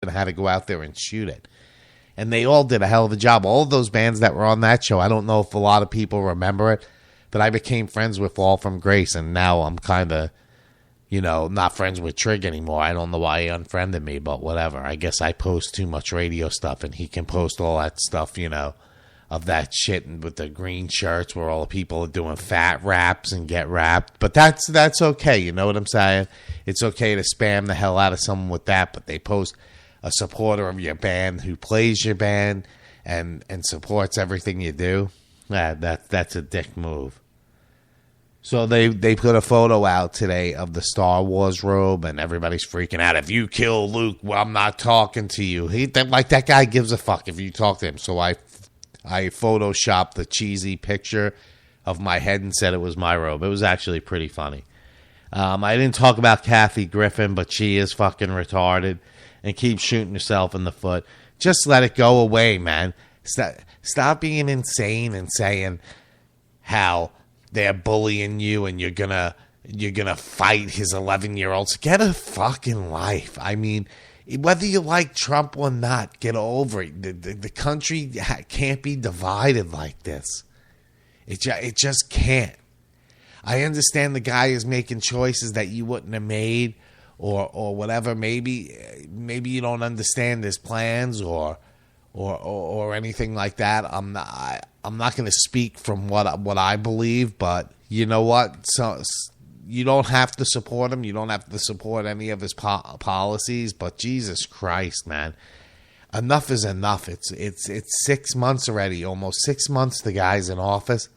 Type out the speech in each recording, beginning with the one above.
even had to go out there and shoot it. And they all did a hell of a job. All of those bands that were on that show, I don't know if a lot of people remember it, but I became friends with Fall from Grace, and now I'm kind of, not friends with Trig anymore. I don't know why he unfriended me, but whatever. I guess I post too much radio stuff, and he can post all that stuff, of that shit and with the green shirts where all the people are doing fat raps and get rapped. But that's okay, you know what I'm saying? It's okay to spam the hell out of someone with that, but they post a supporter of your band who plays your band and supports everything you do. That's a dick move. So they put a photo out today of the Star Wars robe, and everybody's freaking out. If you kill Luke, well, I'm not talking to you. That guy gives a fuck if you talk to him. So I photoshopped the cheesy picture of my head and said it was my robe. It was actually pretty funny. I didn't talk about Kathy Griffin, but she is fucking retarded and keeps shooting herself in the foot. Just let it go away, man. Stop being insane and saying how they're bullying you and you're gonna fight his 11-year-olds. Get a fucking life. I mean, whether you like Trump or not, get over it. The country can't be divided like this. It just can't. I understand the guy is making choices that you wouldn't have made, or whatever. Maybe you don't understand his plans or anything like that. I'm not going to speak from what I believe, but you know what? So you don't have to support him. You don't have to support any of his policies. But Jesus Christ, man, enough is enough. It's 6 months already, almost 6 months the guy's in office,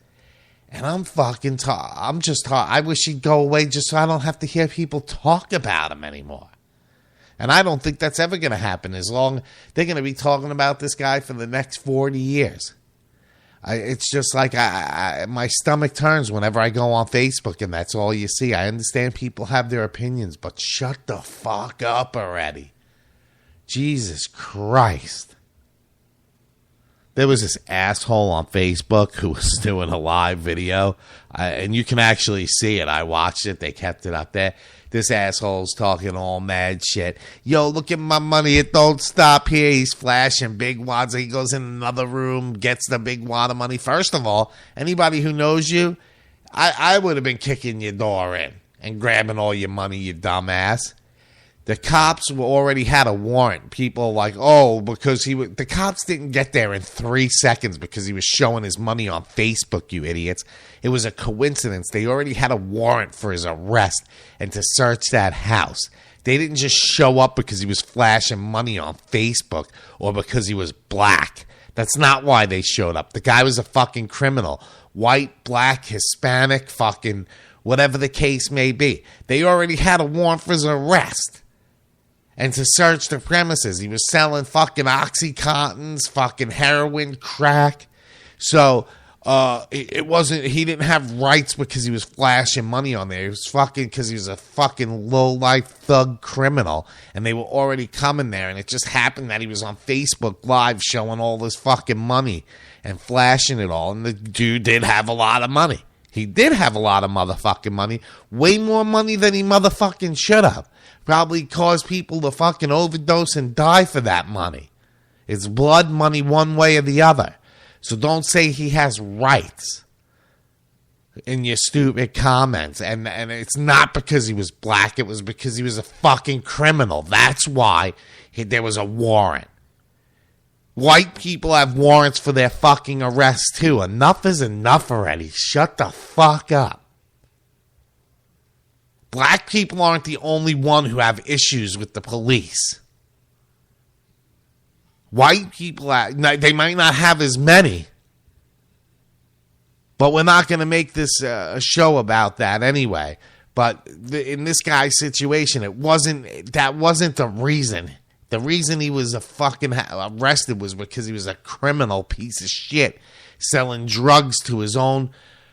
and I'm fucking I wish he'd go away just so I don't have to hear people talk about him anymore. And I don't think that's ever going to happen as long they're going to be talking about this guy for the next 40 years. It's just like my stomach turns whenever I go on Facebook and that's all you see. I understand people have their opinions, but shut the fuck up already. Jesus Christ. There was this asshole on Facebook who was doing a live video, and you can actually see it. I watched it. They kept it up there. This asshole's talking all mad shit. Yo, look at my money. It don't stop here. He's flashing big wads. He goes in another room, gets the big wad of money. First of all, anybody who knows you, I would have been kicking your door in and grabbing all your money, you dumbass. The cops already had a warrant. People like, because the cops didn't get there in 3 seconds because he was showing his money on Facebook, you idiots. It was a coincidence. They already had a warrant for his arrest and to search that house. They didn't just show up because he was flashing money on Facebook or because he was black. That's not why they showed up. The guy was a fucking criminal. White, black, Hispanic, fucking whatever the case may be. They already had a warrant for his arrest. And to search the premises. He was selling fucking Oxycontins, fucking heroin, crack. So it wasn't, he didn't have rights because he was flashing money on there. It was fucking because he was a fucking low-life thug criminal. And they were already coming there. And it just happened that he was on Facebook Live showing all this fucking money and flashing it all. And the dude did have a lot of money. He did have a lot of motherfucking money. Way more money than he motherfucking should have. Probably caused people to fucking overdose and die for that money. It's blood money one way or the other. So don't say he has rights in your stupid comments. And it's not because he was black. It was because he was a fucking criminal. That's why there was a warrant. White people have warrants for their fucking arrests too. Enough is enough already. Shut the fuck up. Black people aren't the only one who have issues with the police. White people, they might not have as many. But we're not going to make this a show about that anyway. But in this guy's situation, that wasn't the reason. The reason he was fucking arrested was because he was a criminal piece of shit selling drugs to his own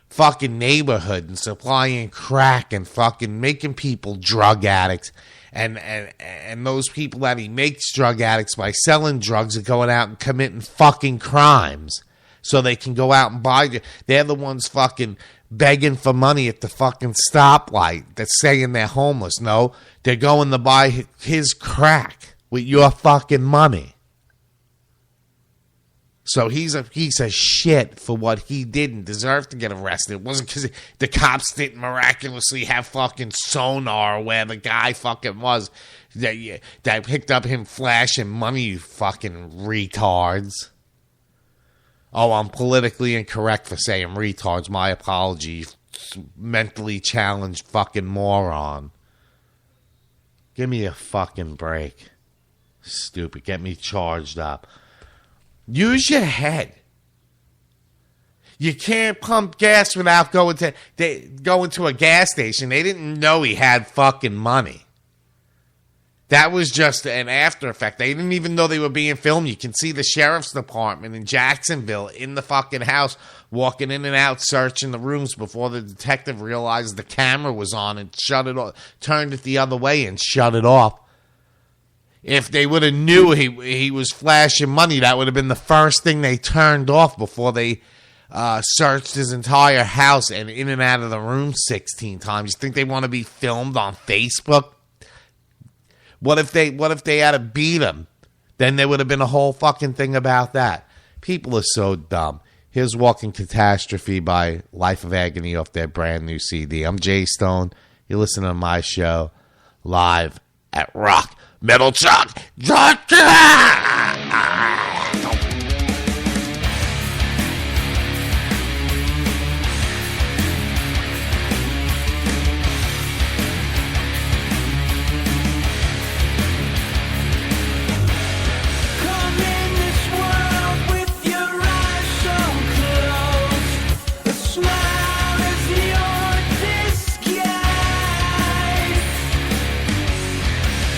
fucking neighborhood and supplying crack and fucking making people drug addicts. And those people that he makes drug addicts by selling drugs are going out and committing fucking crimes so they can go out and buy. They're the ones fucking begging for money at the fucking stoplight that's saying they're homeless. No, they're going to buy his crack. with your fucking money. So he's a piece of shit for what he did and deserved to get arrested. It wasn't because the cops didn't miraculously have fucking sonar where the guy fucking was that picked up him flashing money, you fucking retards. Oh, I'm politically incorrect for saying retards. My apology. Mentally challenged fucking moron. Give me a fucking break. Stupid. Get me charged up. Use your head. You can't pump gas without going to a gas station. They didn't know he had fucking money. That was just an after effect. They didn't even know they were being filmed. You can see the sheriff's department in Jacksonville in the fucking house, walking in and out, searching the rooms before the detective realized the camera was on and shut it off, turned it the other way and shut it off. If they would have knew he was flashing money, that would have been the first thing they turned off before they searched his entire house and in and out of the room 16 times. You think they want to be filmed on Facebook? What if they had to beat him? Then there would have been a whole fucking thing about that. People are so dumb. Here's Walking Catastrophe by Life of Agony off their brand new CD. I'm Jay Stone. You're listening to my show live at ROCKmetalTALK.com.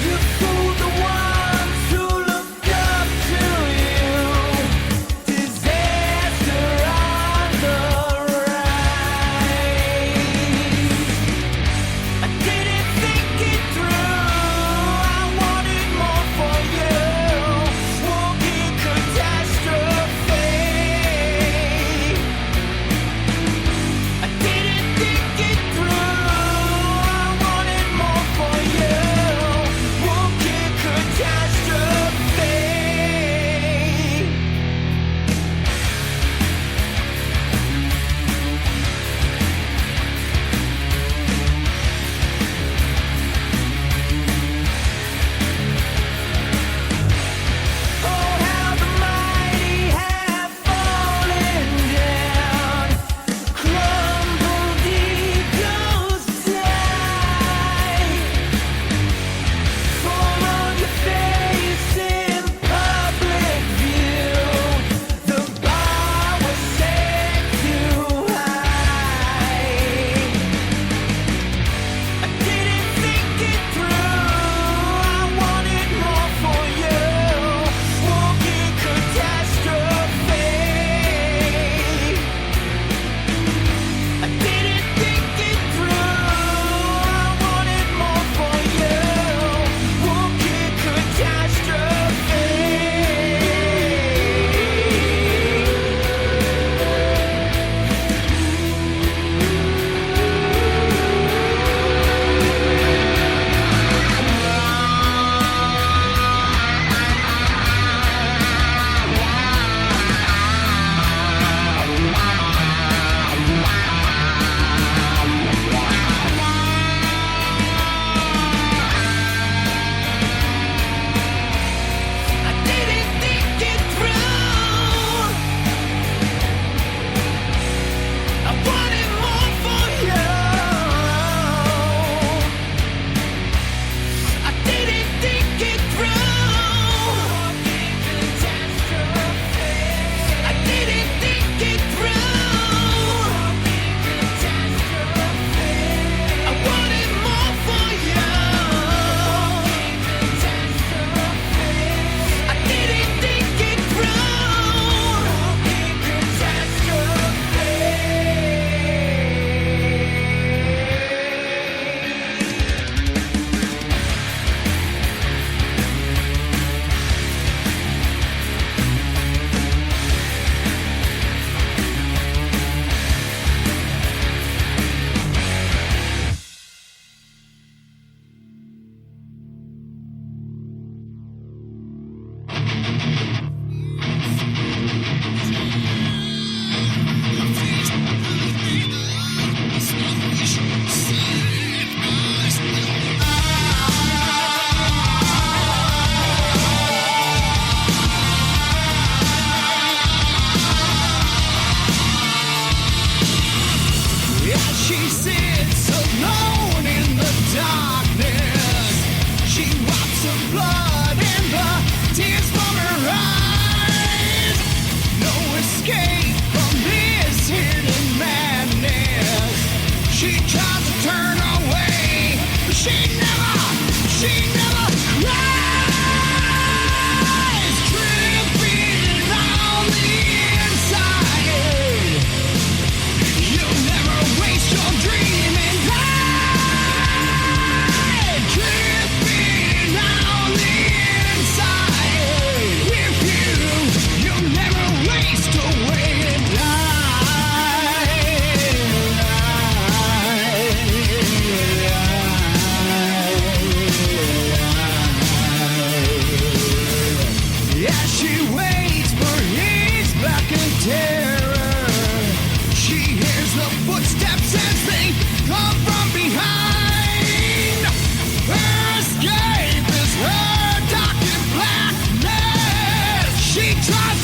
You fool the ones who look up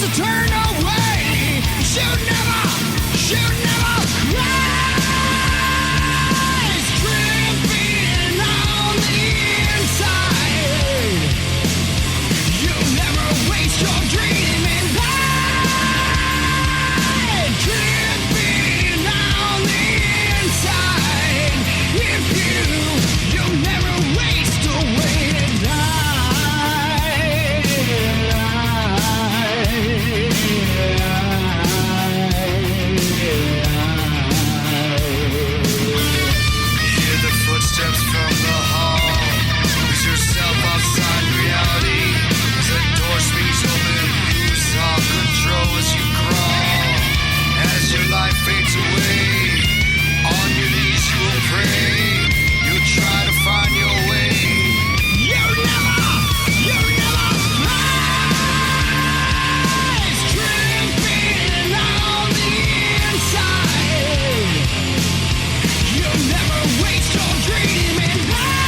to turn away. Should never rise. Dripping on the inside. You'll never waste your dreaming light. Dripping on the inside. If you'll never waste away Hear the footsteps from the hall. Lose yourself outside reality. As the door swings open, lose all control as you crawl. As your life fades away, on your knees you will pray. You'll try to find your way. you'll never rise. Dripping on the inside. You'll never waste your dreaming light.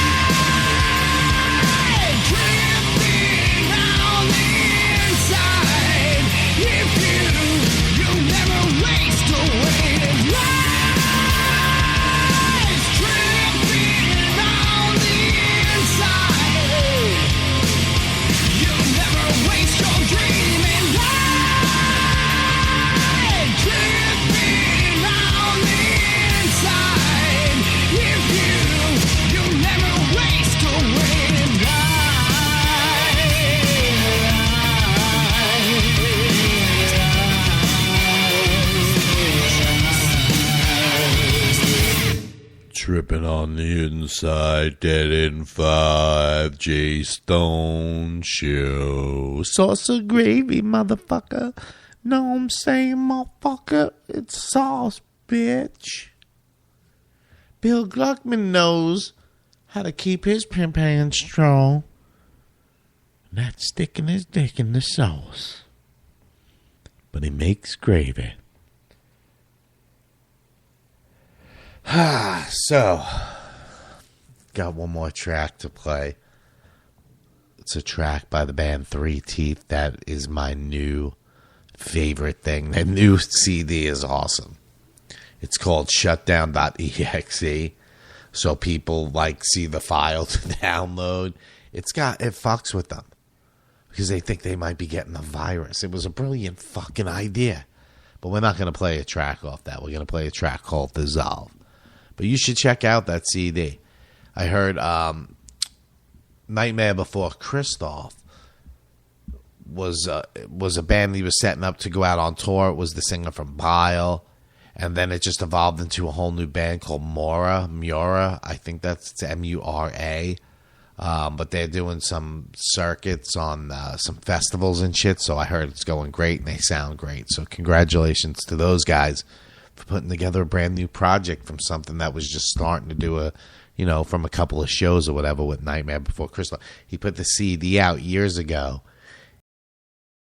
Dripping on the inside. If you'll never waste away lies. Dripping on the inside. You'll never waste your dreaming light. Dripping on the inside. If you'll never waste away Tripping on the inside, dead in 5G Stone Show. Sauce of gravy, motherfucker. Know I'm saying, motherfucker? It's sauce, bitch. Bill Gluckman knows how to keep his pimp hand strong. Not sticking his dick in the sauce. But he makes gravy. So, got one more track to play. It's a track by the band Three Teeth. That is my new favorite thing. That new CD is awesome. It's called Shutdown.exe. So people like see the file to download. It fucks with them because they think they might be getting the virus. It was a brilliant fucking idea. But we're not going to play a track off that. We're going to play a track called Dissolve. But you should check out that CD. I heard Nightmare Before Christoph was a band he was setting up to go out on tour. It was the singer from Bile. And then it just evolved into a whole new band called Mura. I think it's Mura. But they're doing some circuits on some festivals and shit. So I heard it's going great and they sound great. So congratulations to those guys for putting together a brand new project from something that was just starting to do from a couple of shows or whatever with Nightmare Before Christmas. He put the CD out years ago